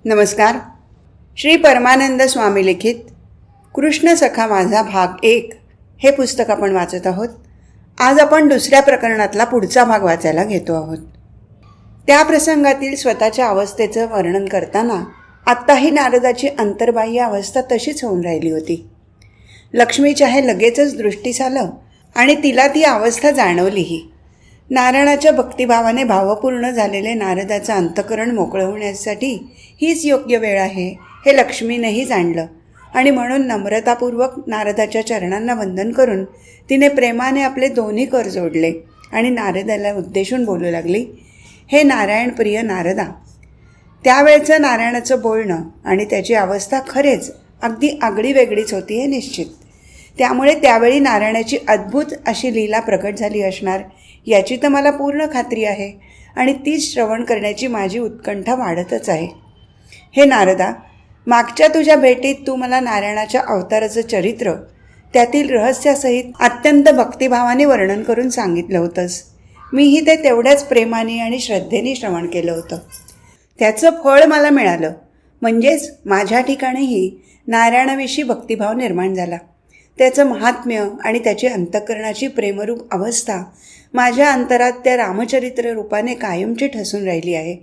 नमस्कार. श्री परमानंद स्वामी लिखित कृष्ण सखा माझा भाग 1 हे पुस्तक आपण वाचत आहोत. आज आपण दुसऱ्या प्रकरणातला पुढचा भाग वाचायला घेतो आहोत. त्या प्रसंगातील स्वतःच्या अवस्थेचं वर्णन करताना आत्ताही नारदाची अंतर्बाह्य अवस्था तशीच होऊन राहिली होती. लक्ष्मीच्या हे लगेचच दृष्टीस आलं आणि तिला ती अवस्था जाणवलीही. नारायणाच्या भक्तिभावाने भावपूर्ण झालेले नारदाचं अंतःकरण मोकळं होण्यासाठी हीच योग्य वेळ आहे हे लक्ष्मीनेही जाणलं आणि म्हणून नम्रतापूर्वक नारदाच्या चरणांना वंदन करून तिने प्रेमाने आपले दोन्ही कर जोडले आणि नारदाला उद्देशून बोलू लागली, हे नारायण प्रिय नारदा. त्यावेळचं नारायणाचं बोलणं आणि त्याची अवस्था खरेच अगदी आगळी वेगळीच होती हे निश्चित. त्यामुळे त्यावेळी नारायणाची अद्भुत अशी लीला प्रकट झाली असणार याची तर मला पूर्ण खात्री आहे आणि तीच श्रवण करण्याची माझी उत्कंठा वाढतच आहे. हे नारदा, मागच्या तुझ्या भेटीत तू मला नारायणाच्या अवताराचं चरित्र त्यातील रहस्यासहित अत्यंत भक्तिभावाने वर्णन करून सांगितलं होतंस. मीही ते तेवढ्याच प्रेमाने आणि श्रद्धेने श्रवण केलं होतं. त्याचं फळ मला मिळालं. म्हणजेच माझ्या ठिकाणीही नारायणाविषयी भक्तिभाव निर्माण झाला. त्याचं महात्म्य आणि त्याची अंतःकरणाची प्रेमरूप अवस्था माझ्या अंतरात त्या रामचरित्र रूपाने कायमची ठसून राहिली आहे.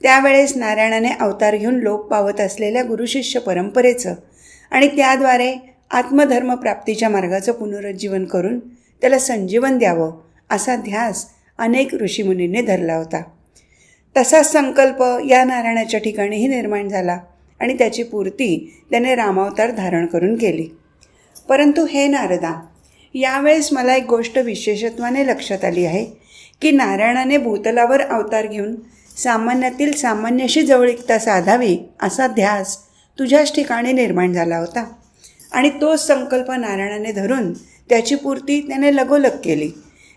त्यावेळेस नारायणाने अवतार घेऊन लोप पावत असलेल्या गुरुशिष्य परंपरेचं आणि त्याद्वारे आत्मधर्मप्राप्तीच्या मार्गाचं पुनरुज्जीवन करून त्याला संजीवन द्यावं असा ध्यास अनेक ऋषीमुनींनी धरला होता. तसाच संकल्प या नारायणाच्या ठिकाणीही निर्माण झाला आणि त्याची पूर्ती त्याने रामावतार धारण करून केली. परंतु हे नारदा, यावेळेस मला एक गोष्ट विशेषत्वाने लक्षात आली आहे की नारायणाने भूतलावर अवतार घेऊन सामान्यातील सामान्याशी जवळीकता साधावी असा ध्यास तुझ्याच ठिकाणी निर्माण झाला होता आणि तोच संकल्प नारायणाने धरून त्याची पूर्ती त्याने लगोलग केली.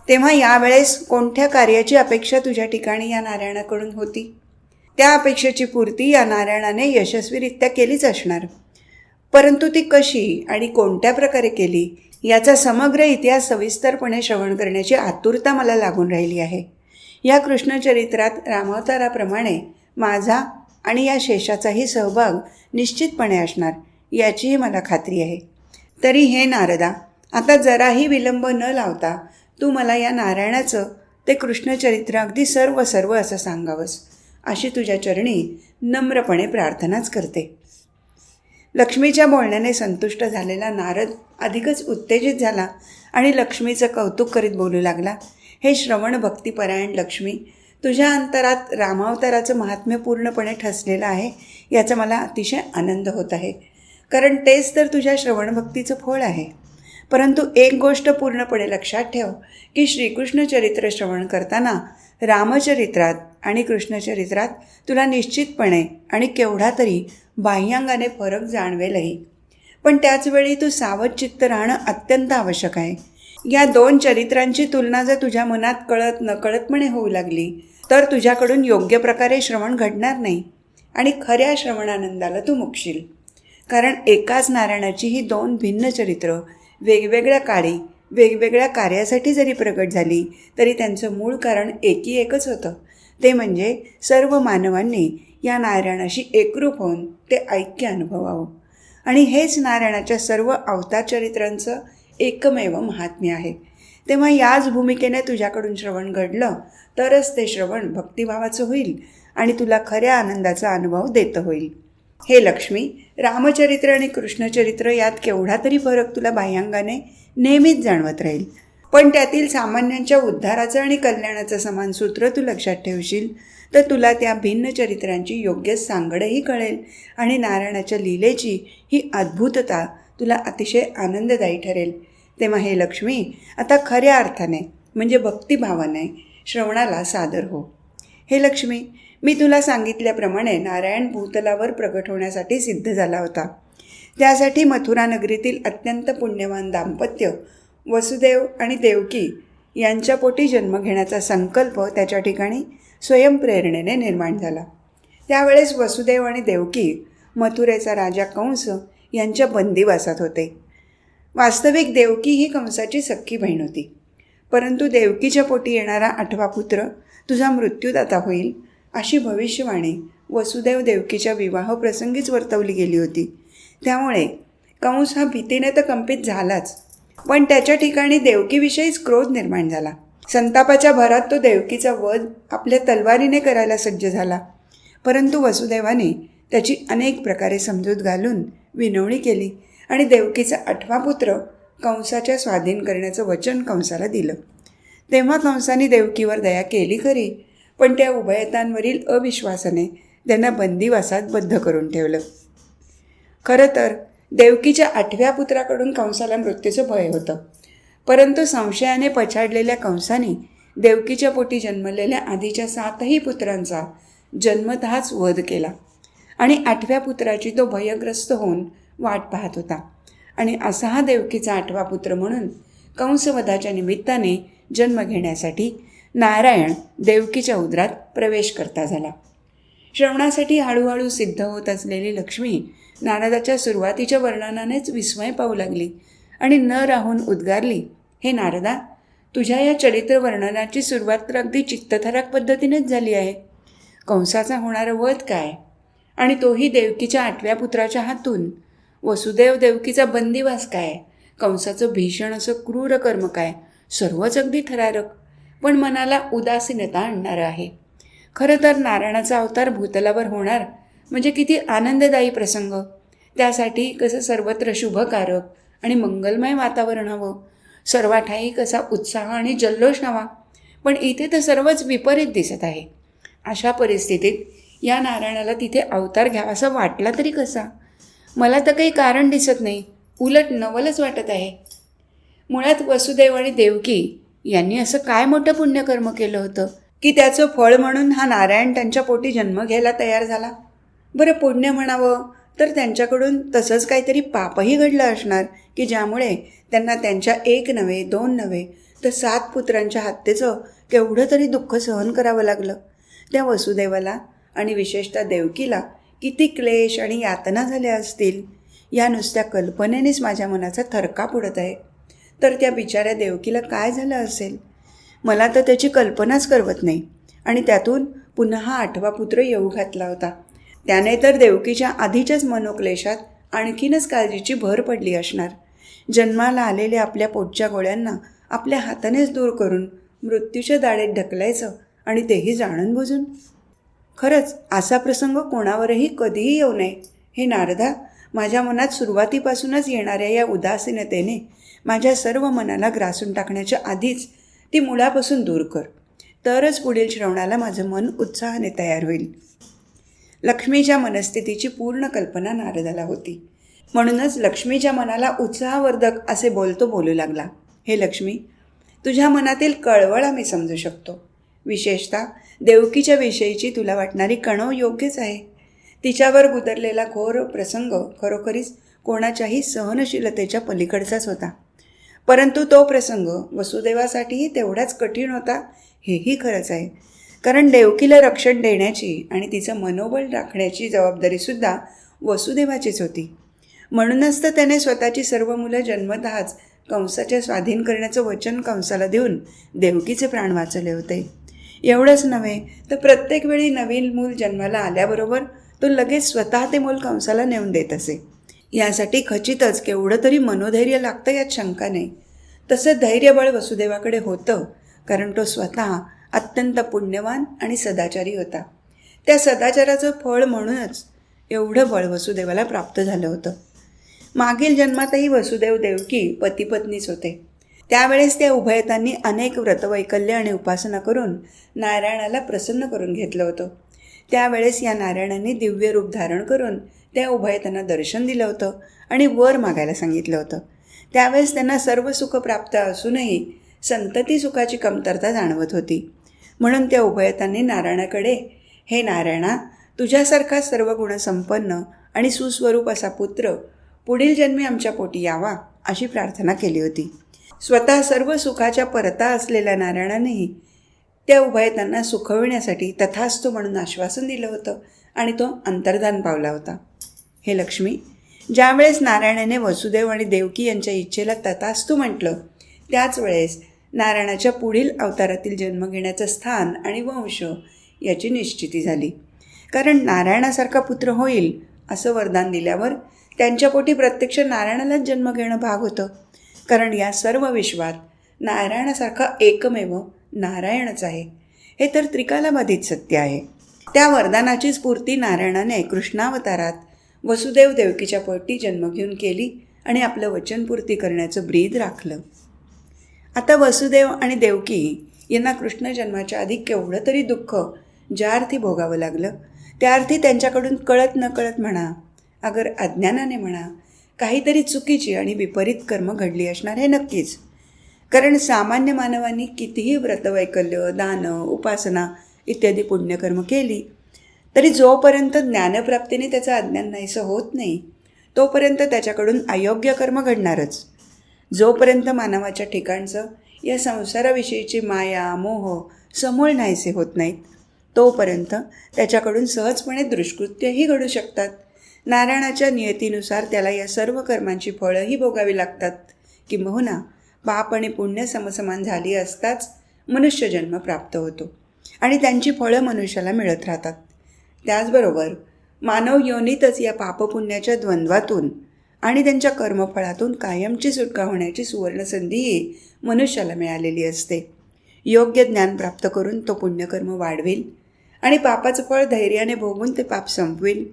तेव्हा यावेळेस कोणत्या कार्याची अपेक्षा तुझ्या ठिकाणी या नारायणाकडून होती? त्या अपेक्षेची पूर्ती या नारायणाने यशस्वीरित्या केलीच असणार. परंतु ती कशी आणि कोणत्या प्रकारे केली याचा समग्र इतिहास सविस्तरपणे श्रवण करण्याची आतुरता मला लागून राहिली आहे. या कृष्णचरित्रात रामावताराप्रमाणे माझा आणि या शेषाचाही सहभाग निश्चितपणे असणार याचीही मला खात्री आहे. तरी हे नारदा, आता जराही विलंब न लावता तू मला या नारायणाचं ते कृष्णचरित्र अगदी सर्व असं सांगावंस अशी तुझ्या चरणी नम्रपणे प्रार्थनाच करते. लक्ष्मीच्या बोलण्याने संतुष्ट झालेला नारद अधिकच उत्तेजित झाला आणि लक्ष्मीचं कौतुक करीत बोलू लागला, हे श्रवण भक्तिपरायण लक्ष्मी, तुझ्या अंतरात रामावताराचं महात्म्य पूर्णपणे ठसलेलं आहे याचा मला अतिशय आनंद होत आहे. कारण तेच तर तुझ्या श्रवणभक्तीचं फळ आहे. परंतु एक गोष्ट पूर्णपणे लक्षात ठेव की श्रीकृष्ण चरित्र श्रवण करताना रामचरित्रात आणि कृष्णचरित्रात तुला निश्चितपणे आणि केवढा तरी बाह्यांगाने फरक जाणवेलही. पण त्याचवेळी तू सावध चित्त राहणं अत्यंत आवश्यक आहे. या दोन चरित्रांची तुलना जर तुझ्या मनात कळत नकळतपणे होऊ लागली तर तुझ्याकडून योग्य प्रकारे श्रवण घडणार नाही आणि खऱ्या श्रवणानंदाला तू मुकशील. कारण एकाच नारायणाची ही दोन भिन्न चरित्र वेगवेगळ्या काळी वेगवेगळ्या कार्यासाठी जरी प्रकट झाली तरी त्यांचं मूळ कारण एकच होतं. ते म्हणजे सर्व मानवांनी या नारायणाशी एकरूप होऊन ते ऐक्य अनुभवावं. आणि हेच नारायणाच्या सर्व अवतार चरित्रांचं एकमेव महात्म्य आहे. तेव्हा याच भूमिकेने तुझ्याकडून श्रवण घडलं तरच ते श्रवण भक्तिभावाचं होईल आणि तुला खऱ्या आनंदाचा अनुभव देतं होईल. हे लक्ष्मी, रामचरित्र आणि कृष्णचरित्र यात केवढा तरी फरक तुला बाह्यांगाने नेहमीच जाणवत राहील. पण त्यातील सामान्यांच्या उद्धाराचं आणि कल्याणाचं समान सूत्र तू लक्षात ठेवशील तर तुला त्या भिन्न चरित्रांची योग्य सांगडही कळेल आणि नारायणाच्या लीलेची ही अद्भुतता तुला अतिशय आनंददायी ठरेल. तेव्हा हे लक्ष्मी, आता खऱ्या अर्थाने म्हणजे भक्तिभावाने श्रवणाला सादर हो. हे लक्ष्मी, मी तुला सांगितल्याप्रमाणे नारायण भूतलावर प्रगट होण्यासाठी सिद्ध झाला होता. त्यासाठी मथुरा नगरीतील अत्यंत पुण्यवान दाम्पत्य वसुदेव आणि देवकी यांच्या पोटी जन्म घेण्याचा संकल्प त्याच्या ठिकाणी स्वयंप्रेरणेने निर्माण झाला. त्यावेळेस वसुदेव आणि देवकी मथुरेचा राजा कंस यांच्या बंदिवासात होते. वास्तविक देवकी ही कंसाची सख्खी बहीण होती. परंतु देवकीच्या पोटी येणारा 8वा पुत्र तुझा मृत्यूदाता होईल अशी भविष्यवाणी वसुदेव देवकीच्या विवाहप्रसंगीच वर्तवली गेली होती. त्यामुळे कंस हा भीतीने तर कंपित झालाच, पण त्याच्या ठिकाणी देवकीविषयीच क्रोध निर्माण झाला. संतापाच्या भरात तो देवकीचा वध आपल्या तलवारीने करायला सज्ज झाला. परंतु वसुदेवाने त्याची अनेक प्रकारे समजूत घालून विनवणी केली आणि देवकीचा 8वा पुत्र कंसाच्या स्वाधीन करण्याचं वचन कंसाला दिलं. तेव्हा कंसाने देवकीवर दया केली खरी, पण त्या उभयतांवरील अविश्वासाने त्यांना बंदिवासात बद्ध करून ठेवलं. खरं तर देवकीच्या 8व्या पुत्राकडून कंसाला मृत्यूचं भय होतं, परंतु संशयाने पछाडलेल्या कंसाने देवकीच्या पोटी जन्मलेल्या आधीच्या 7ही पुत्रांचा जन्मतःच वध केला आणि 8व्या पुत्राची तो भयग्रस्त होऊन वाट पाहत होता. आणि असा हा देवकीचा 8वा पुत्र म्हणून कंसवधाच्या निमित्ताने जन्म घेण्यासाठी नारायण देवकीच्या उदरात प्रवेश करता झाला. श्रवणासाठी हळूहळू सिद्ध होत असलेली लक्ष्मी नारदाच्या सुरुवातीच्या वर्णनानेच विस्मय पाहू लागली आणि न राहून उद्गारली, हे नारदा, तुझ्या या चरित्र वर्णनाची सुरुवात तर अगदी चित्तथराक पद्धतीनेच झाली आहे. कंसाचा होणारा वध काय, आणि तोही देवकीच्या 8व्या पुत्राच्या हातून. वसुदेव देवकीचा बंदिवास काय, कंसाचं भीषण असं क्रूर कर्म काय, सर्वच अगदी थरारक पण मनाला उदासीनता आणणारं आहे. खरं तर नारायणाचा अवतार भूतलावर होणार म्हणजे किती आनंददायी प्रसंग. त्यासाठी कसं सर्वत्र शुभकारक आणि मंगलमय वातावरण हवं, सर्वाठाई कसा उत्साह आणि जल्लोष हवा. पण इथे तर सर्वच विपरीत दिसत आहे. अशा परिस्थितीत या नारायणाला तिथे अवतार घ्यावासा वाटला तरी कसा? मला तर काही कारण दिसत नाही, उलट नवलच वाटत आहे. मुळात वसुदेव आणि देवकी यांनी असं काय मोठं पुण्यकर्म केलं होतं की त्याचं फळ म्हणून हा नारायण त्यांच्या पोटी जन्म घ्यायला तयार झाला? बरं, पुण्य म्हणावं तर त्यांच्याकडून तसंच काहीतरी पापही घडलं असणार की ज्यामुळे त्यांना त्यांच्या 1 नव्हे 2 नव्हे तर 7 पुत्रांच्या हत्येचं केवढं तरी दुःख सहन करावं लागलं. त्या वसुदेवाला आणि विशेषतः देवकीला किती क्लेश आणि यातना झाल्या असतील, या नुसत्या कल्पनेनेच माझ्या मनाचा थरकाप उडत आहे. तर त्या बिचाऱ्या देवकीला काय झालं असेल, मला तर त्याची कल्पनाच करवत नाही. आणि त्यातून पुन्हा हा 8वा पुत्र येऊ घातला होता. त्याने तर देवकीच्या आधीच्याच मनोक्लेशात आणखीनच काळजीची भर पडली असणार. जन्माला आलेल्या आपल्या पोटच्या गोळ्यांना आपल्या हातानेच दूर करून मृत्यूच्या दाढेत ढकलायचं, आणि तेही जाणून बुजून. खरंच असा प्रसंग कोणावरही कधीही येऊ नये. हे नारदा, माझ्या मनात सुरुवातीपासूनच येणाऱ्या या उदासीनतेने माझ्या सर्व मनाला ग्रासून टाकण्याच्या आधीच ती मुळापासून दूर कर, तरच पुढील श्रवणाला माझं मन उत्साहाने तयार होईल. लक्ष्मीच्या मनस्थितीची पूर्ण कल्पना नारदाला होती. म्हणूनच लक्ष्मीच्या मनाला उत्साहवर्धक असे बोलू लागला. हे लक्ष्मी, तुझ्या मनातील कळवळ आम्ही समजू शकतो. विशेषतः देवकीच्या विषयीची तुला वाटणारी कणव योग्यच आहे. तिच्यावर गुदरलेला घोर प्रसंग खरोखरीच कोणाच्याही सहनशीलतेच्या पलीकडचाच होता. परंतु तो प्रसंग वसुदेवासाठीही तेवढाच कठीण होता, हेही खरंच आहे. कारण देवकीला रक्षण देण्याची आणि तिचं मनोबल राखण्याची जबाबदारीसुद्धा वसुदेवाचीच होती. म्हणूनच तर त्याने स्वतःची सर्व मुलं जन्मतःच कंसाच्या स्वाधीन करण्याचं वचन कंसाला देऊन देवकीचे प्राण वाचवले होते. एवढंच नव्हे तर प्रत्येक वेळी नवीन मूल जन्माला आल्याबरोबर तो लगेच स्वतः ते मूल कंसाला नेऊन देत असे. यासाठी खचितच केवढं तरी मनोधैर्य लागतं, यात शंका नाही. तसं धैर्यबळ वसुदेवाकडे होतं, कारण तो स्वतः अत्यंत पुण्यवान आणि सदाचारी होता. त्या सदाचाराचं फळ म्हणूनच एवढं बळ वसुदेवाला प्राप्त झालं होतं. मागील जन्मातही वसुदेव देवकी पतीपत्नीच होते. त्यावेळेस त्या उभयतांनी अनेक व्रतवैकल्य आणि उपासना करून नारायणाला प्रसन्न करून घेतलं होतं. त्यावेळेस या नारायणाने दिव्य रूप धारण करून त्या उभयतांना दर्शन दिलं होतं आणि वर मागायला सांगितलं होतं. त्यावेळेस त्यांना सर्व सुख प्राप्त असूनही संतती सुखाची कमतरता जाणवत होती. म्हणून त्या उभयतांनी नारायणाकडे, हे नारायणा, तुझ्यासारखा सर्व गुणसंपन्न आणि सुस्वरूप असा पुत्र पुढील जन्मी आमच्या पोटी यावा अशी प्रार्थना केली होती. स्वतः सर्व सुखाच्या परता असलेल्या नारायणानेही त्या उभयतांना सुखविण्यासाठी तथास्तु म्हणून आश्वासन दिलं होतं आणि तो अंतर्धान पावला होता. हे लक्ष्मी, ज्यावेळेस नारायणाने वसुदेव आणि देवकी यांच्या इच्छेला तथास्तु म्हटलं, त्याच वेळेस नारायणाच्या पुढील अवतारातील जन्म घेण्याचं स्थान आणि वंश याची निश्चिती झाली. कारण नारायणासारखा पुत्र होईल असं वरदान दिल्यावर त्यांच्या पोटी प्रत्यक्ष नारायणालाच जन्म घेणं भाग होतं. कारण या सर्व विश्वात नारायणासारखा एकमेव नारायणच आहे, हे तर त्रिकालाबाधित सत्य आहे. त्या वरदानाची स्फूर्ती नारायणाने कृष्णावतारात वसुदेव देवकीच्या पोटी जन्म घेऊन केली आणि आपलं वचनपूर्ती करण्याचं ब्रीद राखलं. आता वसुदेव आणि देवकी यांना कृष्ण जन्माच्या आधी केवढं तरी दुःख ज्या अर्थी भोगावं लागलं, त्या अर्थी त्यांच्याकडून कळत नकळत म्हणा, अगर अज्ञानाने म्हणा, काहीतरी चुकीची आणि विपरीत कर्म घडली असणार हे नक्कीच. कारण सामान्य मानवांनी कितीही व्रतवैकल्य, दान, उपासना इत्यादी पुण्यकर्म केली तरी जोपर्यंत ज्ञानप्राप्तीने त्याचं अज्ञान नाहीसं होत नाही तोपर्यंत त्याच्याकडून अयोग्य कर्म घडणारच. जोपर्यंत मानवाच्या ठिकाणचं या संसाराविषयीची माया, मोह समूळ नाहीसे होत नाहीत तोपर्यंत त्याच्याकडून सहजपणे दुष्कृत्यही घडू शकतात. नारायणाच्या नियतीनुसार त्याला या सर्व कर्मांची फळंही भोगावी लागतात. किंबहुना पाप आणि पुण्य समसमान झाली असताच मनुष्यजन्म प्राप्त होतो आणि त्यांची फळं मनुष्याला मिळत राहतात. त्याचबरोबर मानव योनीतच या पापपुण्याच्या द्वंद्वातून आणि त्यांच्या कर्मफळातून कायमची सुटका होण्याची सुवर्णसंधीही मनुष्याला मिळालेली असते. योग्य ज्ञान प्राप्त करून तो पुण्यकर्म वाढवेल आणि पापाचं फळ धैर्याने भोगून ते पाप संपवेल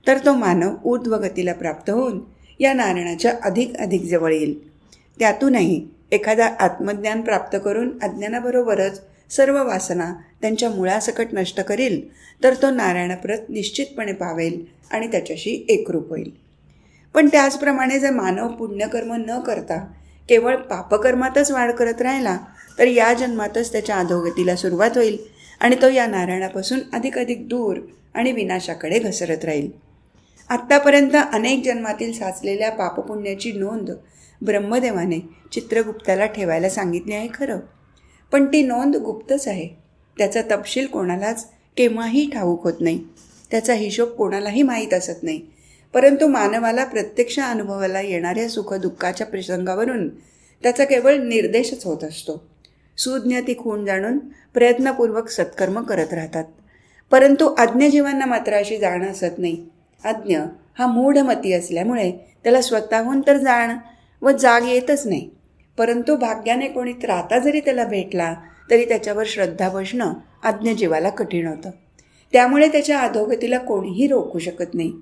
तर तो मानव ऊर्ध्वगतीला प्राप्त होऊन या नारायणाच्या अधिक जवळ येईल. त्यातूनही एखादा आत्मज्ञान प्राप्त करून अज्ञानाबरोबरच सर्व वासना त्यांच्या मुळासकट नष्ट करील तर तो नारायणाप्रत निश्चितपणे पावेल आणि त्याच्याशी एकरूप होईल. पण त्याचप्रमाणे जर मानव पुण्यकर्म न करता केवळ पापकर्मातच वाढ करत राहिला तर या जन्मातच त्याच्या अधोगतीला सुरुवात होईल आणि तो या नारायणापासून अधिक दूर आणि विनाशाकडे घसरत राहील. आत्तापर्यंत अनेक जन्मातील साचलेल्या पापपुण्याची नोंद ब्रह्मदेवाने चित्रगुप्ताला ठेवायला सांगितली आहे खरं, पण ती नोंद गुप्तच आहे. त्याचा तपशील कोणालाच केव्हाही ठाऊक होत नाही, त्याचा हिशोब कोणालाही माहीत असत नाही. परंतु मानवाला प्रत्यक्ष अनुभवाला येणाऱ्या सुखदुःखाच्या प्रसंगावरून त्याचा केवळ निर्देशच होत असतो. सुज्ञ ती खूण जाणून प्रयत्नपूर्वक सत्कर्म करत राहतात. परंतु अज्ञ जीवांना मात्र अशी जाण असत नाही. अज्ञ हा मूढमती असल्यामुळे त्याला स्वतःहून तर जाण व जाग येतच नाही. परंतु भाग्याने कोणी त्राता जरी त्याला भेटला तरी त्याच्यावर श्रद्धा बसणं अज्ञ जीवाला कठीण होतं. त्यामुळे त्याच्या अधोगतीला कोणीही रोखू शकत नाही.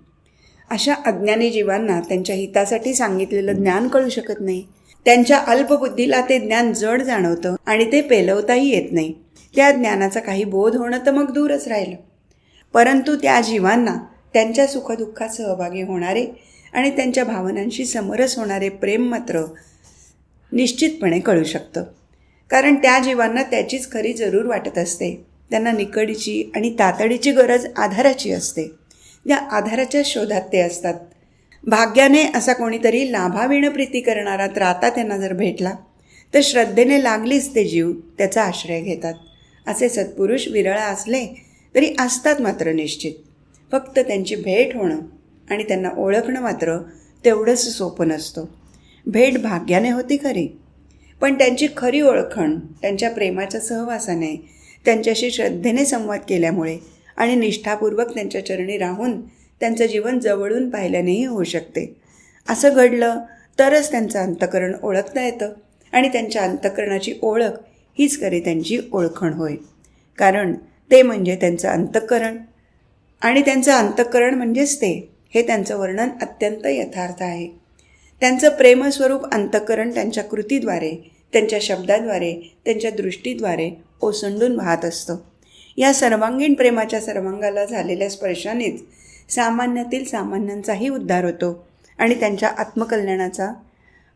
अशा अज्ञानी जीवांना त्यांच्या हितासाठी सांगितलेलं ज्ञान कळू शकत नाही. त्यांच्या अल्पबुद्धीला ते ज्ञान जड जाणवतं आणि ते पेलवताही येत नाही. त्या ज्ञानाचा काही बोध होणं तर मग दूरच राहिलं. परंतु त्या जीवांना त्यांच्या सुखदुःखात सहभागी होणारे आणि त्यांच्या भावनांशी समरस होणारे प्रेम मात्र निश्चितपणे कळू शकतं. कारण त्या जीवांना त्याचीच खरी जरूर वाटत असते. त्यांना निकडीची आणि तातडीची गरज आधाराची असते. त्या आधाराच्या शोधात ते असतात. भाग्याने असा कोणीतरी लाभाविण प्रीती करणारा त्राता त्यांना जर भेटला तर श्रद्धेने लागलीच ते जीव त्याचा आश्रय घेतात. असे सत्पुरुष विरळ असले तरी असतात मात्र निश्चित. फक्त त्यांची भेट होणं आणि त्यांना ओळखणं मात्र तेवढंच सोपं नसतं. भेट भाग्याने होती खरी, पण त्यांची खरी ओळखण त्यांच्या प्रेमाच्या सहवासाने, त्यांच्याशी श्रद्धेने संवाद केल्यामुळे आणि निष्ठापूर्वक त्यांच्या चरणी राहून त्यांचं जीवन जवळून पाहिल्यानेही होऊ शकते. असं घडलं तरच त्यांचं अंतःकरण ओळखता येतं आणि त्यांच्या अंतःकरणाची ओळख हीच खरी त्यांची ओळखण होय. कारण ते म्हणजे त्यांचं अंतःकरण आणि त्यांचं अंतःकरण म्हणजेच ते, हे त्यांचं वर्णन अत्यंत यथार्थ आहे. त्यांचं प्रेमस्वरूप अंतःकरण त्यांच्या कृतीद्वारे, त्यांच्या शब्दाद्वारे, त्यांच्या दृष्टीद्वारे ओसंडून वाहत असतं. या सर्वांगीण प्रेमाच्या सर्वांगाला झालेल्या स्पर्शानेच सामान्यातील सामान्यांचाही उद्धार होतो आणि त्यांच्या आत्मकल्याणाचा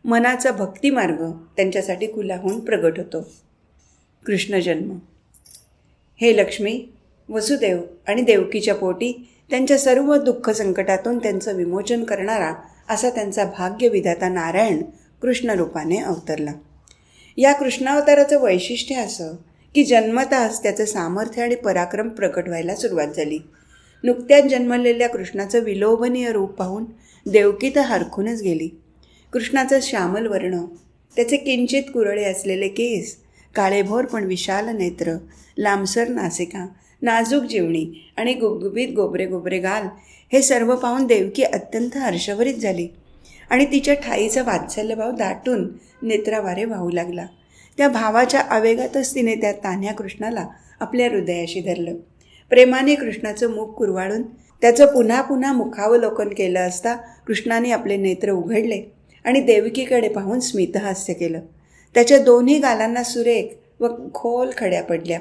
मनाचा भक्तिमार्ग त्यांच्यासाठी खुला होऊन प्रगट होतो. कृष्णजन्म. हे लक्ष्मी, वसुदेव आणि देवकीच्या पोटी त्यांच्या सर्व दुःख संकटातून त्यांचं विमोचन करणारा असा त्यांचा भाग्यविधाता नारायण कृष्णरूपाने अवतरला. या कृष्णावताराचं वैशिष्ट्य असं की जन्मतःच त्याचं सामर्थ्य आणि पराक्रम प्रकट व्हायला सुरुवात झाली. नुकत्याच जन्मलेल्या कृष्णाचं विलोभनीय रूप पाहून देवकी तर हरखूनच गेली. कृष्णाचं श्यामल वर्ण, त्याचे किंचित कुरळे असलेले केस, काळेभोर पण विशाल नेत्र, लांबसर नासिका, नाजूक जीवणी आणि गुबगुबीत गोबरे गोबरे गाल हे सर्व पाहून देवकी अत्यंत हर्षभरीत झाली आणि तिच्या ठाईचा वात्सल्यभाव दाटून नेत्रावारे वाहू लागला. त्या भावाच्या आवेगातच तिने त्या तान्ह्या कृष्णाला आपल्या हृदयाशी धरलं. प्रेमाने कृष्णाचं मुख कुरवाळून त्याचं पुन्हा पुन्हा मुखावलोकन केलं असता कृष्णाने आपले नेत्र उघडले आणि देवकीकडे पाहून स्मितहास्य केलं. त्याच्या दोन्ही गालांना सुरेख व खोल खड्या पडल्या.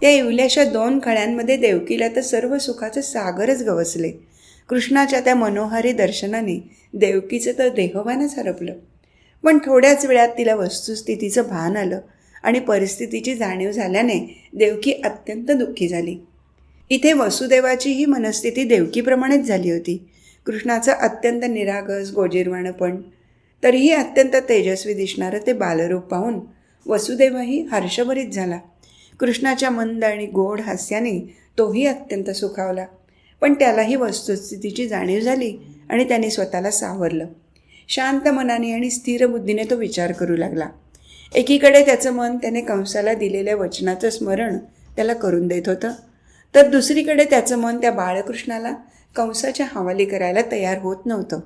त्या इवल्याशा 2 खड्यांमध्ये देवकीला तर सर्व सुखाचं सागरच गवसले. कृष्णाच्या त्या मनोहारी दर्शनाने देवकीचं तर देहभानच हरपलं. पण थोड्याच वेळात तिला वस्तुस्थितीचं भान आलं आणि परिस्थितीची जाणीव झाल्याने देवकी अत्यंत दुःखी झाली. इथे वसुदेवाची ही मनस्थिती देवकीप्रमाणेच झाली होती. कृष्णाचं अत्यंत निरागस गोजीरवाणपण, तरीही अत्यंत तेजस्वी दिसणारं ते बालरूप पाहून वसुदेवही हर्षभरीत झाला. कृष्णाच्या मंद आणि गोड हास्याने तोही अत्यंत सुखावला. पण त्यालाही वस्तुस्थितीची जाणीव झाली आणि त्याने स्वतःला सावरलं. शांत मनाने आणि स्थिर बुद्धीने तो विचार करू लागला. एकीकडे त्याचं मन त्याने कंसाला दिलेल्या वचनाचं स्मरण त्याला करून देत होतं, तर दुसरीकडे त्याचं मन त्या बाळकृष्णाला कंसाच्या हवाली करायला तयार होत नव्हतं.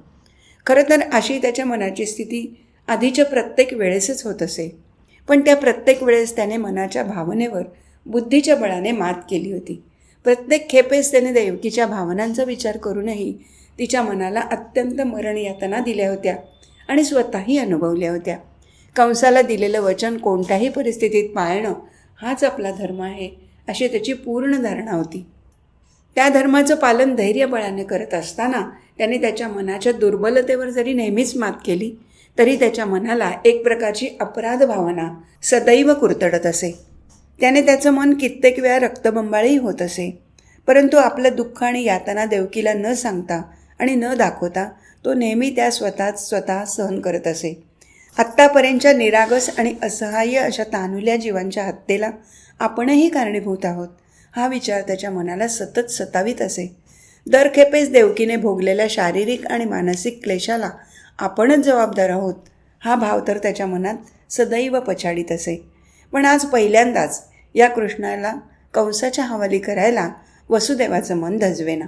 खरं तर अशी त्याच्या मनाची स्थिती आधीच्या प्रत्येक वेळेसच होत असे. पण त्या प्रत्येक वेळेस त्याने मनाच्या भावनेवर बुद्धीच्या बळाने मात केली होती. प्रत्येक खेपेस त्याने देवकीच्या भावनांचा विचार करूनही तिच्या मनाला अत्यंत मरणयातना दिल्या होत्या आणि स्वतःही अनुभवल्या होत्या. कंसाला दिलेलं वचन कोणत्याही परिस्थितीत पाळणं हाच आपला धर्म आहे अशी त्याची पूर्ण धारणा होती. त्या धर्माचं पालन धैर्यबळाने करत असताना त्याने त्याच्या मनाच्या दुर्बलतेवर जरी नेहमीच मात केली तरी त्याच्या मनाला एक प्रकारची अपराध भावना सदैव कुरतडत असे. त्याने त्याचं मन कित्येक वेळा रक्तबंबाळही होत असे. परंतु आपलं दुःख आणि यातना देवकीला न सांगता आणि न दाखवता तो नेहमी त्या स्वतः सहन करत असे. आत्तापर्यंतच्या निरागस आणि असहाय्य अशा तानुल्या जीवांच्या हत्येला आपणही कारणीभूत आहोत हा विचार त्याच्या मनाला सतत सतावीत असे. दरखेपेस देवकीने भोगलेल्या शारीरिक आणि मानसिक क्लेशाला आपणच जबाबदार आहोत हा भाव तर त्याच्या मनात सदैव पछाडीत असे. पण आज पहिल्यांदाच या कृष्णाला कंसाच्या हवाली करायला वसुदेवाचं मन धजवेना.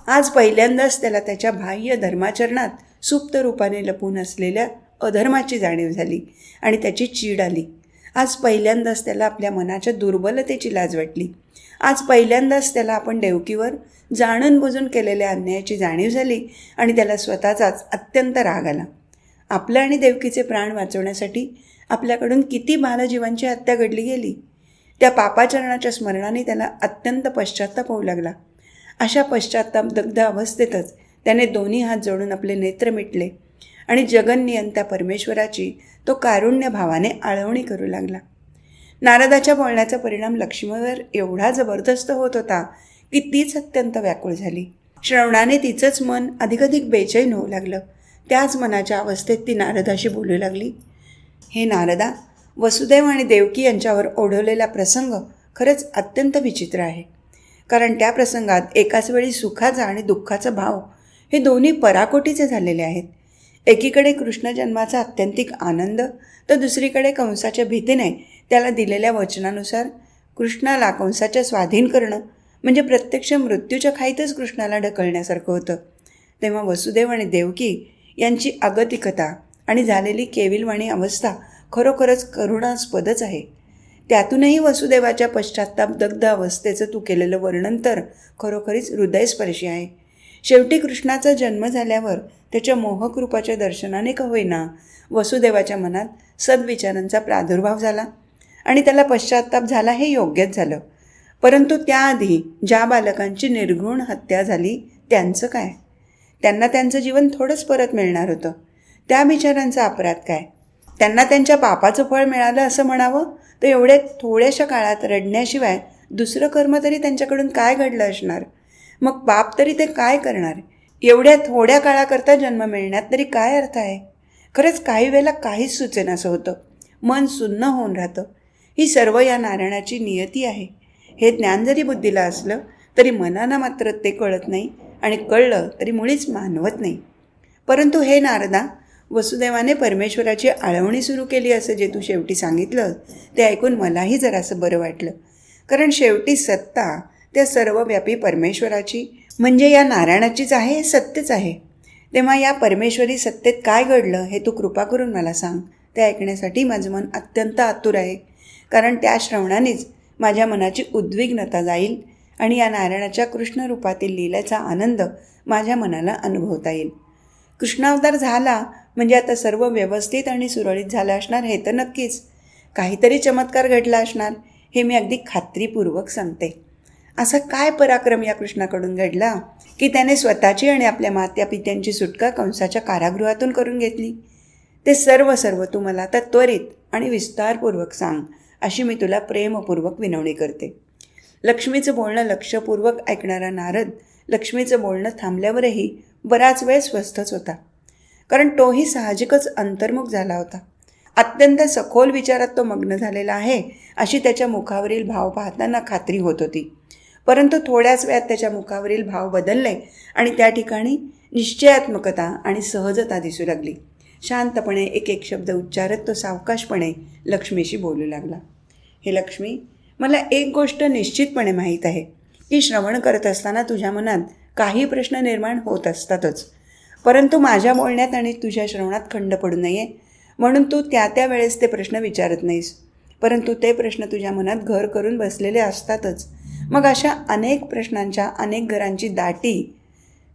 आज पहिल्यांदाच त्याला त्याच्या बाह्य धर्माचरणात सुप्त रूपाने लपून असलेल्या अधर्माची जाणीव झाली आणि त्याची चीड आली. आज पहिल्यांदाच त्याला आपल्या मनाच्या दुर्बलतेची लाज वाटली. आज पहिल्यांदाच त्याला आपण देवकीवर जाणून बुजून केलेल्या अन्यायाची जाणीव झाली आणि त्याला स्वतःचाच अत्यंत राग आला. आपलं आणि देवकीचे प्राण वाचवण्यासाठी आपल्याकडून किती बालजीवांची हत्या घडली गेली. त्या पापाचरणाच्या स्मरणाने त्याला अत्यंत पश्चात्ताप होऊ लागला. अशा पश्चात्ताप दग्ध अवस्थेतच त्याने दोन्ही हात जोडून आपले नेत्र मिटले आणि जगन्नियंत्या परमेश्वराची तो कारुण्य भावाने आळवणी करू लागला. नारदाच्या बोलण्याचा परिणाम लक्ष्मीवर एवढा जबरदस्त होत होता की तीच अत्यंत व्याकुळ झाली. श्रवणाने तिचंच मन अधिकाधिक बेचैन होऊ लागलं. त्याच मनाच्या अवस्थेत ती नारदाशी बोलू लागली. हे नारदा, वसुदेव आणि देवकी यांच्यावर ओढवलेला प्रसंग खरंच अत्यंत विचित्र आहे. कारण त्या प्रसंगात एकाच वेळी सुखाचा आणि दुःखाचा भाव हे दोन्ही पराकोटीचे झालेले आहेत. एकीकडे कृष्ण जन्माचा आत्यंतिक आनंद तर दुसरीकडे कंसाच्या भीतीने त्याला दिलेल्या वचनानुसार कृष्णाला कंसाच्या स्वाधीन करणं म्हणजे प्रत्यक्ष मृत्यूच्या खाईतच कृष्णाला ढकलण्यासारखं होतं. तेव्हा वसुदेव आणि देवकी यांची अगतिकता आणि झालेली केविलवाणी अवस्था खरोखरच करुणास्पदच आहे. त्यातूनही वसुदेवाच्या पश्चात्ताप दग्ध अवस्थेचं तू केलेलं वर्णन तर खरोखरीच हृदयस्पर्शी आहे. शेवटी कृष्णाचा जन्म झाल्यावर त्याच्या मोहकृपाच्या दर्शनाने का होईना वसुदेवाच्या मनात सद्विचारांचा प्रादुर्भाव झाला आणि त्याला पश्चात्ताप झाला हे योग्यच झालं. परंतु त्याआधी ज्या बालकांची निर्घृण हत्या झाली त्यांचं काय? त्यांना त्यांचं जीवन थोडंच परत मिळणार होतं. त्या बिचारांचा अपराध काय? त्यांना त्यांच्या पापाचं फळ मिळालं असं म्हणावं तर एवढ्या थोड्याशा काळात रडण्याशिवाय दुसरं कर्म तरी त्यांच्याकडून काय घडलं असणार? मग पाप तरी ते काय करणार? एवढ्या थोड्या काळाकरता जन्म मिळण्यात तरी काय अर्थ आहे? खरंच काही वेळेला काहीच सुचेनासं होतं. मन सुन्न होऊन राहतं. ही सर्व या नारायणाची नियती आहे. हे ज्ञान जरी बुद्धीला असलं तरी मनाला मात्र ते कळत नाही आणि कळलं तरी मुळीच मानवत नाही. परंतु हे नारदा, वसुदेवाने परमेश्वराची आळवणी सुरू केली असं जे तू शेवटी सांगितलं ते ऐकून मलाही जरासं बरं वाटलं. कारण शेवटी सत्ता त्या सर्वव्यापी परमेश्वराची म्हणजे या नारायणाचीच आहे हे सत्यच आहे. तेव्हा या परमेश्वरी सत्तेत काय घडलं हे तू कृपा करून मला सांग. ते ऐकण्यासाठी माझं मन अत्यंत आतुर आहे, कारण त्या श्रवणानेच माझ्या मनाची उद्विग्नता जाईल आणि या नारायणाच्या कृष्ण रूपातील लीलेचा आनंद माझ्या मनाला अनुभवता येईल. कृष्णावतार झाला म्हणजे आता सर्व व्यवस्थित आणि सुरळीत झालं असणार हे तर नक्कीच. काहीतरी चमत्कार घडला असणार हे मी अगदी खात्रीपूर्वक सांगते. असा काय पराक्रम या कृष्णाकडून घडला की त्याने स्वतःची आणि आपल्या मात्या पित्यांची सुटका कंसाच्या कारागृहातून करून घेतली? ते सर्व तू मला आता त्वरित आणि विस्तारपूर्वक सांग, अशी मी तुला प्रेमपूर्वक विनवणी करते. लक्ष्मीचं बोलणं लक्षपूर्वक ऐकणारा नारद लक्ष्मीचं बोलणं थांबल्यावरही बराच वेळ स्वस्थच होता, कारण तोही साहजिकच अंतर्मुख झाला होता. अत्यंत सखोल विचारात तो मग्न झालेला आहे अशी त्याच्या मुखावरील भाव पाहताना खात्री होत होती. परंतु थोड्याच वेळात त्याच्या मुखावरील भाव बदलले आणि त्या ठिकाणी निश्चयात्मकता आणि सहजता दिसू लागली. शांतपणे एक एक शब्द उच्चारत तो सावकाशपणे लक्ष्मीशी बोलू लागला. हे लक्ष्मी, मला एक गोष्ट निश्चितपणे माहीत आहे की श्रवण करत असताना तुझ्या मनात काही प्रश्न निर्माण होत असतातच, परंतु माझ्या बोलण्यात आणि तुझ्या श्रवणात खंड पडू नये म्हणून तू त्या वेळेस ते प्रश्न विचारत नाहीस, परंतु ते प्रश्न तुझ्या मनात घर करून बसलेले असतातच. मग अशा अनेक प्रश्नांच्या अनेक घरांची दाटी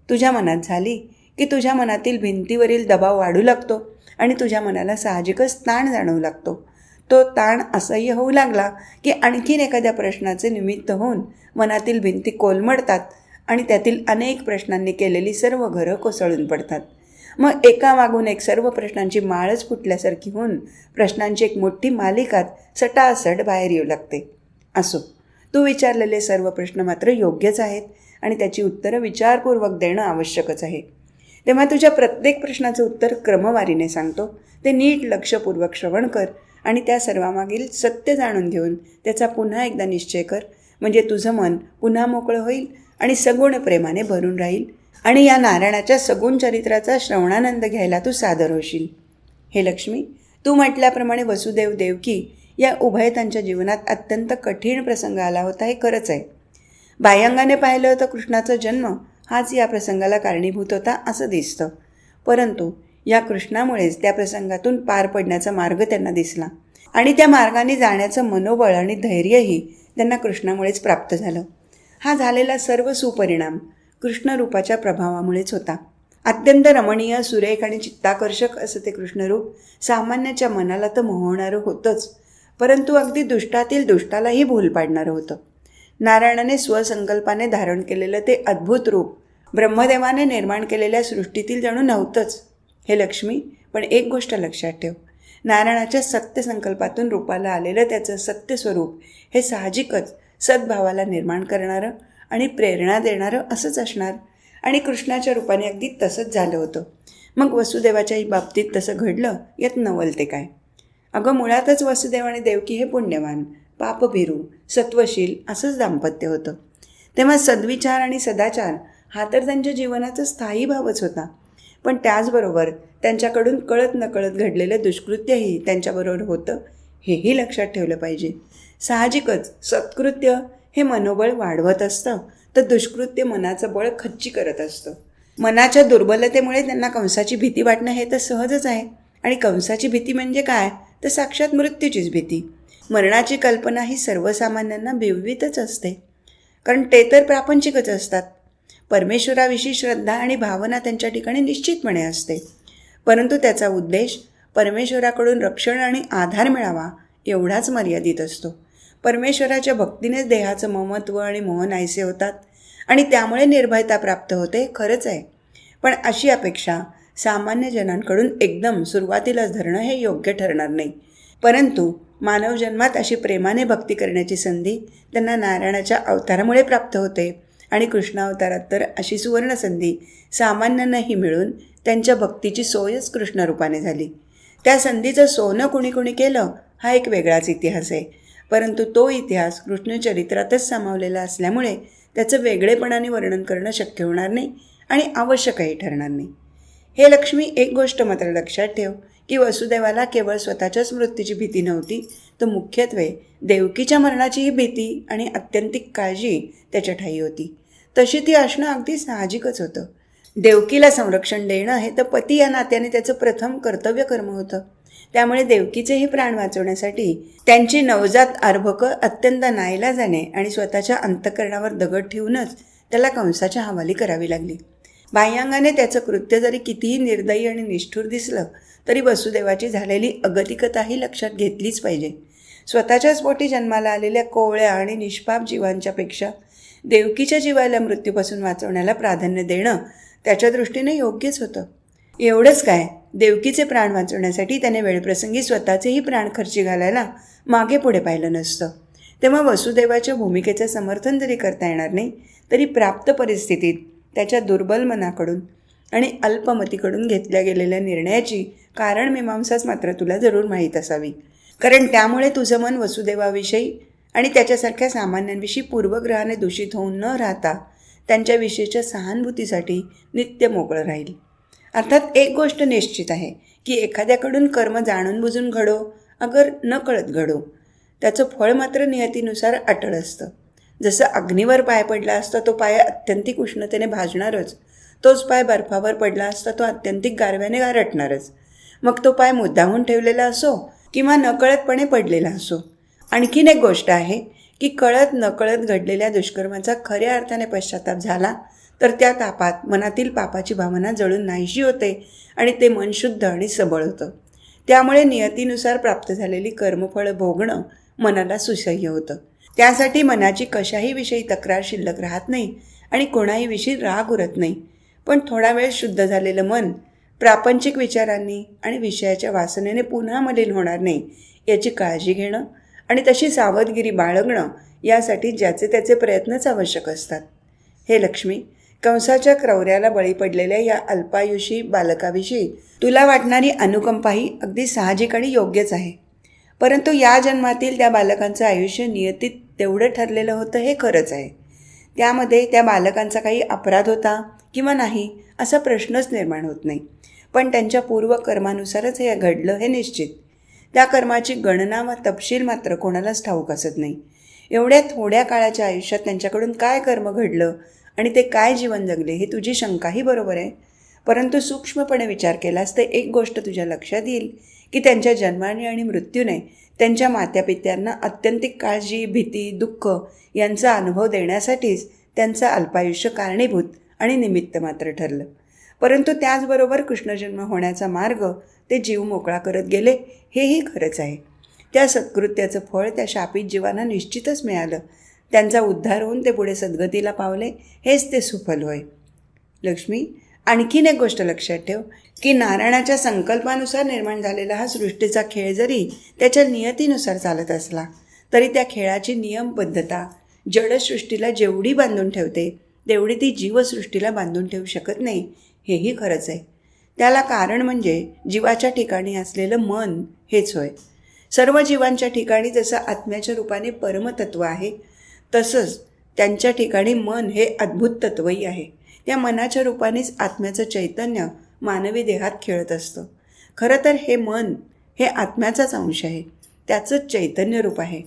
तुझ्या मनात झाली की तुझ्या मनातील भिंतीवरील दबाव वाढू लागतो आणि तुझ्या मनाला साहजिकच ताण जाणवू लागतो. तो ताण असह्य होऊ लागला की आणखीन एखाद्या प्रश्नाचे निमित्त होऊन मनातील भिंती कोलमडतात आणि त्यातील अनेक प्रश्नांनी केलेली सर्व घरं कोसळून पडतात. मग एकामागून एक सर्व प्रश्नांची माळच फुटल्यासारखी होऊन प्रश्नांची एक मोठी मालिकाच सटासट बाहेर येऊ लागते. असो, तू विचारलेले सर्व प्रश्न मात्र योग्यच आहेत आणि त्याची उत्तरं विचारपूर्वक देणं आवश्यकच आहे. तेव्हा तुझ्या प्रत्येक प्रश्नाचं उत्तर क्रमवारीने सांगतो. ते नीट लक्षपूर्वक श्रवण कर आणि त्या सर्वामागील सत्य जाणून घेऊन त्याचा पुन्हा एकदा निश्चय कर, म्हणजे तुझं मन पुन्हा मोकळं होईल आणि सगुण प्रेमाने भरून राहील आणि या नारायणाच्या सगुण चरित्राचा श्रवणानंद घ्यायला तू सादर होशील. हे लक्ष्मी, तू म्हटल्याप्रमाणे वसुदेव देवकी या उभयतांच्या जीवनात अत्यंत कठीण प्रसंग आला होता हे खरंच आहे. बाह्यांगाने पाहिलं होतं कृष्णाचा जन्म हाच या प्रसंगाला कारणीभूत होता असं दिसतं, परंतु या कृष्णामुळेच त्या प्रसंगातून पार पडण्याचा मार्ग त्यांना दिसला आणि त्या मार्गाने जाण्याचं मनोबळ आणि धैर्यही त्यांना कृष्णामुळेच प्राप्त झालं. हा झालेला सर्व सुपरिणाम कृष्णरूपाच्या प्रभावामुळेच होता. अत्यंत रमणीय, सुरेख आणि चित्ताकर्षक असं ते कृष्णरूप सामान्याच्या मनाला तर मोहणारं होतंच, परंतु अगदी दुष्टातील दुष्टालाही भूल पाडणारं होतं. नारायणाने स्वसंकल्पाने धारण केलेलं ते अद्भुत रूप ब्रह्मदेवाने निर्माण केलेल्या सृष्टीतील जणू नव्हतंच. हे लक्ष्मी, पण एक गोष्ट लक्षात ठेव, नारायणाच्या सत्य संकल्पातून रूपाला आलेलं त्याचं सत्य स्वरूप हे साहजिकच सद्भावाला निर्माण करणारं आणि प्रेरणा देणारं असंच असणार आणि कृष्णाच्या रूपाने अगदी तसंच झालं होतं. मग वसुदेवाच्याही बाबतीत तसं घडलं यात नवल ते काय? अगं, मुळातच वसुदेव आणि देवकी हे पुण्यवान, पापभिरू, सत्वशील असंच दाम्पत्य होतं. तेव्हा सद्विचार आणि सदाचार हा तर त्यांच्या जीवनाचा स्थायी भावच होता, पण त्याचबरोबर त्यांच्याकडून कळत नकळत घडलेलं दुष्कृत्यही त्यांच्याबरोबर होतं हेही लक्षात ठेवलं पाहिजे. साहजिकच सत्कृत्य हे मनोबळ वाढवत असतं, तर दुष्कृत्य मनाचं बळ खच्ची करत असतं. मनाच्या दुर्बलतेमुळे त्यांना कंसाची भीती वाटणं हे तर सहजच आहे, आणि कंसाची भीती म्हणजे काय तर साक्षात मृत्यूचीच भीती. मरणाची कल्पना ही सर्वसामान्यांना बिववीतच असते, कारण ते तर प्रापंचिकच असतात. परमेश्वराविषयी श्रद्धा आणि भावना त्यांच्या ठिकाणी निश्चितपणे असते, परंतु त्याचा उद्देश परमेश्वराकडून रक्षण आणि आधार मिळावा एवढाच मर्यादित असतो. परमेश्वराच्या भक्तीनेच देहाचं ममत्व आणि मोह नाहीसे होतात आणि त्यामुळे निर्भयता प्राप्त होते, खरंच आहे. पण अशी अपेक्षा सामान्य जनांकडून एकदम सुरुवातीलाच धरणं हे योग्य ठरणार नाही. परंतु मानवजन्मात अशी प्रेमाने भक्ती करण्याची संधी त्यांना नारायणाच्या अवतारामुळे प्राप्त होते आणि कृष्णावतारात तर अशी सुवर्णसंधी सामान्यांनाही मिळून त्यांच्या भक्तीची सोयच कृष्णरूपाने झाली. त्या संधीचं सोनं कुणी कुणी केलं हा एक वेगळाच इतिहास आहे, परंतु तो इतिहास कृष्णचरित्रातच सामावलेला असल्यामुळे त्याचं वेगळेपणाने वर्णन करणं शक्य होणार नाही आणि आवश्यकही ठरणार नाही. हे लक्ष्मी, एक गोष्ट मात्र लक्षात ठेव की वसुदेवाला केवळ स्वतःच्याच मृत्यूची भीती नव्हती, तर मुख्यत्वे देवकीच्या मरणाचीही भीती आणि आत्यंतिक काळजी त्याच्या ठायी होती. तशी ती असणं अगदी साहजिकच होतं. देवकीला संरक्षण देणं हे तर पती या नात्याने त्याचं प्रथम कर्तव्य कर्म होतं. त्यामुळे देवकीचेही प्राण वाचवण्यासाठी त्यांची नवजात अर्भकं अत्यंत नाईलाजाने आणि स्वतःच्या अंतःकरणावर दगड ठेवूनच त्याला कंसाच्या हवाली करावी लागली. बाह्यांगाने त्याचं कृत्य जरी कितीही निर्दयी आणि निष्ठुर दिसलं तरी वसुदेवाची झालेली अगतिकताही लक्षात घेतलीच पाहिजे. स्वतःच्याच पोटी जन्माला आलेल्या कोवळ्या आणि निष्पाप जीवांच्या पेक्षा देवकीच्या जीवाला मृत्यूपासून वाचवण्याला प्राधान्य देणं त्याच्या दृष्टीने योग्यच होतं. एवढंच काय, देवकीचे प्राण वाचवण्यासाठी त्याने वेळप्रसंगी स्वतःचेही प्राण खर्ची घालायला मागे पुढे पाहिलं नसतं. तेव्हा वसुदेवाच्या भूमिकेचं समर्थन जरी करता येणार नाही तरी प्राप्त परिस्थितीत त्याच्या दुर्बल मनाकडून आणि अल्पमतीकडून घेतल्या गेलेल्या निर्णयाची कारणमीमांसाच मात्र तुला जरूर माहीत असावी. कारण त्यामुळे तुझं मन वसुदेवाविषयी आणि त्याच्यासारख्या सामान्यांविषयी पूर्वग्रहाने दूषित होऊन न राहता त्यांच्याविषयीच्या सहानुभूतीसाठी नित्य मोकळं राहील. अर्थात एक गोष्ट निश्चित आहे की एखाद्याकडून कर्म जाणून बुजून घडो अगर न कळत घडो, त्याचं फळ मात्र नियतीनुसार अटळ असतं. जसं अग्नीवर पाय पडला असता तो पाय अत्यंतिक उष्णतेने भाजणारच, तोच पाय बर्फावर पडला असता तो अत्यंतिक गारव्याने गारटणारच. मग तो पाय मुद्दामून ठेवलेला असो किंवा नकळतपणे पडलेला असो. आणखीन एक गोष्ट आहे की कळत नकळत घडलेल्या दुष्कर्माचा खऱ्या अर्थाने पश्चाताप झाला तर त्या तापात मनातील पापाची भावना जळून नाहीशी होते आणि ते मन शुद्ध आणि सबळ होतं. त्यामुळे नियतीनुसार प्राप्त झालेली कर्मफळं भोगणं मनाला सुसह्य होतं. त्यासाठी मनाची कशाही विषयी तक्रार शिल्लक राहत नाही आणि कोणाही विषयी राग उरत नाही. पण थोडा वेळ शुद्ध झालेलं मन प्रापंचिक विचारांनी आणि विषयाच्या वासनेने पुन्हा मलिन होणार नाही याची काळजी घेणं आणि तशी सावधगिरी बाळगणं यासाठी ज्याचे त्याचे प्रयत्नच आवश्यक असतात. हे लक्ष्मी, कंसाच्या क्रौर्याला बळी पडलेल्या या अल्पायुषी बालकाविषयी तुला वाटणारी अनुकंपाही अगदी साहजिक आणि योग्यच आहे. परंतु या जन्मातील त्या बालकांचं आयुष्य नियतीत तेवढं ठरलेलं होतं हे खरंच आहे. त्यामध्ये त्या बालकांचा काही अपराध होता किंवा नाही असा प्रश्नच निर्माण होत नाही. पण त्यांच्या पूर्वकर्मानुसारच हे घडलं हे निश्चित. त्या कर्माची गणना व तपशील मात्र कोणालाच ठाऊक असत नाही. एवढ्या थोड्या काळाच्या आयुष्यात त्यांच्याकडून काय कर्म घडलं आणि ते काय जीवन जगले ही तुझी शंकाही बरोबर आहे. परंतु सूक्ष्मपणे विचार केलास तर एक गोष्ट तुझ्या लक्षात येईल की त्यांच्या जन्माने आणि मृत्यूने त्यांच्या मात्यापित्यांना अत्यंतिक काळजी, भीती, दुःख यांचा अनुभव देण्यासाठीच त्यांचं अल्पायुष्य कारणीभूत आणि निमित्त मात्र ठरलं. परंतु त्याचबरोबर कृष्णजन्म होण्याचा मार्ग ते जीव मोकळा करत गेले हेही खरंच आहे. त्या सत्कृत्याचं फळ त्या शापित जीवांना निश्चितच मिळालं. त्यांचा उद्धार होऊन ते पुढे सद्गतीला पावले हेच ते सुफल होय. लक्ष्मी, आणखीन एक गोष्ट लक्षात ठेव की नारायणाच्या संकल्पानुसार निर्माण झालेला हा सृष्टीचा खेळ जरी त्याच्या नियतीनुसार चालत असला तरी त्या खेळाची नियमबद्धता जडसृष्टीला जेवढी बांधून ठेवते तेवढी ती जीवसृष्टीला बांधून ठेवू शकत नाही हेही खरंच आहे. त्याला कारण म्हणजे जीवाच्या ठिकाणी असलेलं मन हेच होय. सर्व जीवांच्या ठिकाणी जसं आत्म्याच्या रूपाने परमतत्व आहे तसंच त्यांच्या ठिकाणी मन हे अद्भुत तत्वही आहे. त्या मनाच्या रूपानेच आत्म्याचं चैतन्य मानवी देहात खेळत असतं. खरं तर हे मन हे आत्म्याचाच अंश आहे, त्याचंच चैतन्य रूप आहे.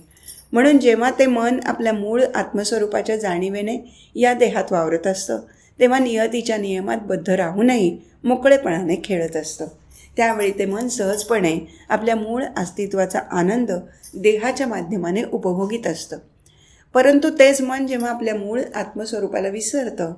म्हणून जेव्हा ते मन आपल्या मूळ आत्मस्वरूपाच्या जाणीवेने या देहात वावरत असतं तेव्हा नियतीच्या नियमात बद्ध राहूनही मोकळेपणाने खेळत असतं. त्यावेळी ते मन सहजपणे आपल्या मूळ अस्तित्वाचा आनंद देहाच्या माध्यमाने उपभोगीत असतं. परंतु तेच मन जेव्हा आपल्या मूळ आत्मस्वरूपाला विसरतं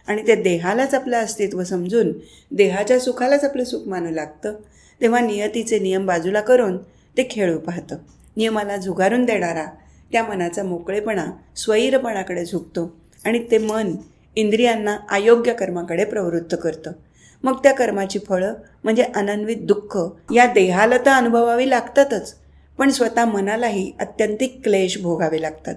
आणि ते देहालाच आपलं अस्तित्व समजून देहाच्या सुखालाच आपलं सुख मानू लागतं तेव्हा नियतीचे नियम बाजूला करून ते खेळू पाहतं. नियमाला झुगारून देणारा त्या मनाचा मोकळेपणा स्वैरपणाकडे झुकतो आणि ते मन इंद्रियांना अयोग्य कर्माकडे प्रवृत्त करतं. मग त्या कर्माची फळं म्हणजे अनन्वित दुःख या देहाला तर अनुभवावी लागतातच, पण स्वतः मनालाही अत्यंतिक क्लेश भोगावे लागतात.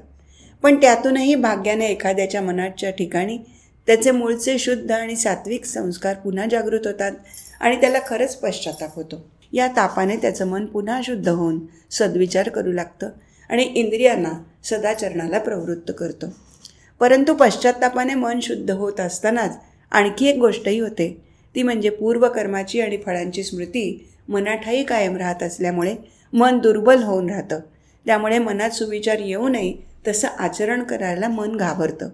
पण त्यातूनही भाग्याने एखाद्याच्या मनाच्या ठिकाणी त्याचे मूळचे शुद्ध आणि सात्विक संस्कार पुन्हा जागृत होतात आणि त्याला खरंच पश्चाताप होतो. या तापाने त्याचं मन पुन्हा शुद्ध होऊन सद्विचार करू लागतं आणि इंद्रियांना सदाचरणाला प्रवृत्त करतं. परंतु पश्चात्तापाने मन शुद्ध होत असतानाच आणखी एक गोष्टही होते, ती म्हणजे पूर्वकर्माची आणि फळांची स्मृती मनाठाई कायम राहत असल्यामुळे मन दुर्बल होऊन राहतं. त्यामुळे मनात सुविचार येऊ नये तसं आचरण करायला मन घाबरतं.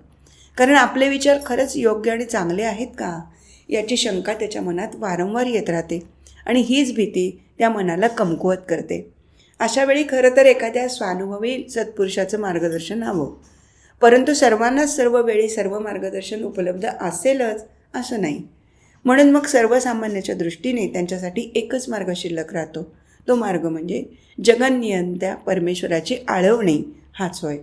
कारण आपले विचार खरंच योग्य आणि चांगले आहेत का याची शंका त्याच्या मनात वारंवार येत राहते आणि हीच भीती त्या मनाला कमकुवत करते. अशा वेळी खरं तर एखाद्या स्वानुभवी सत्पुरुषाचं मार्गदर्शन हवं. परंतु सर्वांनाच सर्व वेळी सर्व मार्गदर्शन उपलब्ध असेलच असं नाही. म्हणून मग सर्वसामान्याच्या दृष्टीने त्यांच्यासाठी एकच मार्ग शिल्लक राहतो. तो मार्ग म्हणजे जगन्नियंत्या परमेश्वराची आळवणी हाच होय.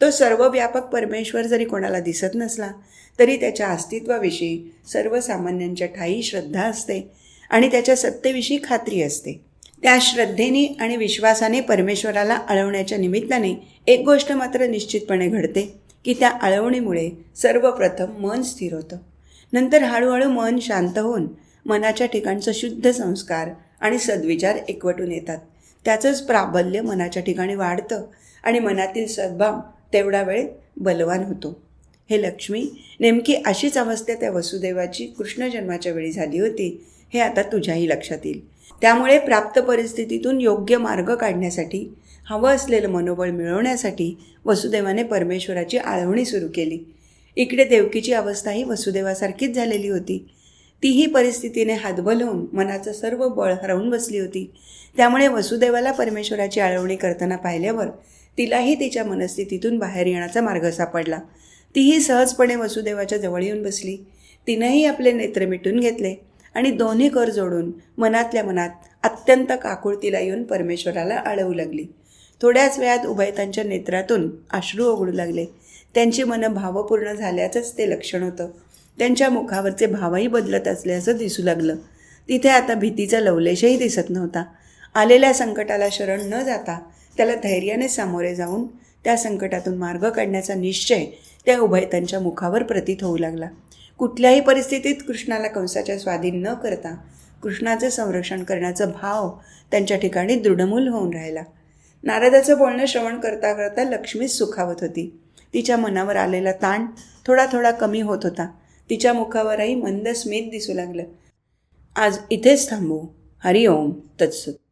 तो सर्वव्यापक परमेश्वर जरी कोणाला दिसत नसला तरी त्याच्या अस्तित्वाविषयी सर्वसामान्यांच्या ठायी श्रद्धा असते आणि त्याच्या सत्तेविषयी खात्री असते. त्या श्रद्धेने आणि विश्वासाने परमेश्वराला आळवण्याच्या निमित्ताने एक गोष्ट मात्र निश्चितपणे घडते की त्या आळवणीमुळे सर्वप्रथम मन स्थिर होतं. नंतर हळूहळू मन शांत होऊन मनाच्या ठिकाणचं शुद्ध संस्कार आणि सद्विचार एकवटून येतात. त्याचंच प्राबल्य मनाच्या ठिकाणी वाढतं आणि मनातील सद्भाव तेवढा वेळ बलवान होतो. हे लक्ष्मी, नेमकी अशीच अवस्था त्या वसुदेवाची कृष्ण जन्माच्या वेळी झाली होती हे आता तुझ्याही लक्षात येईल. त्यामुळे प्राप्त परिस्थितीतून योग्य मार्ग काढण्यासाठी, हवं असलेलं मनोबळ मिळवण्यासाठी वसुदेवाने परमेश्वराची आळवणी सुरू केली. इकडे देवकीची अवस्थाही वसुदेवासारखीच झालेली होती. तीही परिस्थितीने हातबल होऊन मनाचं सर्व बळ हरवून बसली होती. त्यामुळे वसुदेवाला परमेश्वराची आळवणी करताना पाहिल्यावर तिलाही तिच्या मनस्थितीतून बाहेर येण्याचा मार्ग सापडला. तीही सहजपणे वसुदेवाच्या जवळ येऊन बसली. तिनंही आपले नेत्र मिटून घेतले आणि दोन्ही कर जोडून मनातल्या मनात अत्यंत काकुळतीला येऊन परमेश्वराला आळवू लागली. थोड्याच वेळात उभयतांच्या नेत्रातून अश्रू ओघळू लागले. त्यांची मनं भावपूर्ण झाल्याचंच ते लक्षण होतं. त्यांच्या मुखावरचे भावही बदलत असल्याचं दिसू लागलं. तिथे आता भीतीचा लवलेशही दिसत नव्हता. आलेल्या संकटाला शरण न जाता त्याला धैर्याने सामोरे जाऊन त्या संकटातून मार्ग काढण्याचा निश्चय त्या उभयतांच्या मुखावर प्रतीत होऊ लागला. कुठल्याही परिस्थितीत कृष्णाला कंसाच्या स्वाधीन न करता कृष्णाचे संरक्षण करण्याचा भाव त्यांच्या ठिकाणी दृढमूल होऊन राहिला. नारदाचं बोलणं श्रवण करता करता लक्ष्मीच सुखावत होती. तिच्या मनावर आलेला ताण थोडा थोडा कमी होत होता. तिच्या मुखावरही मंद स्मित दिसू लागलं. आज इथेच थांबू. हरिओम तत्सत.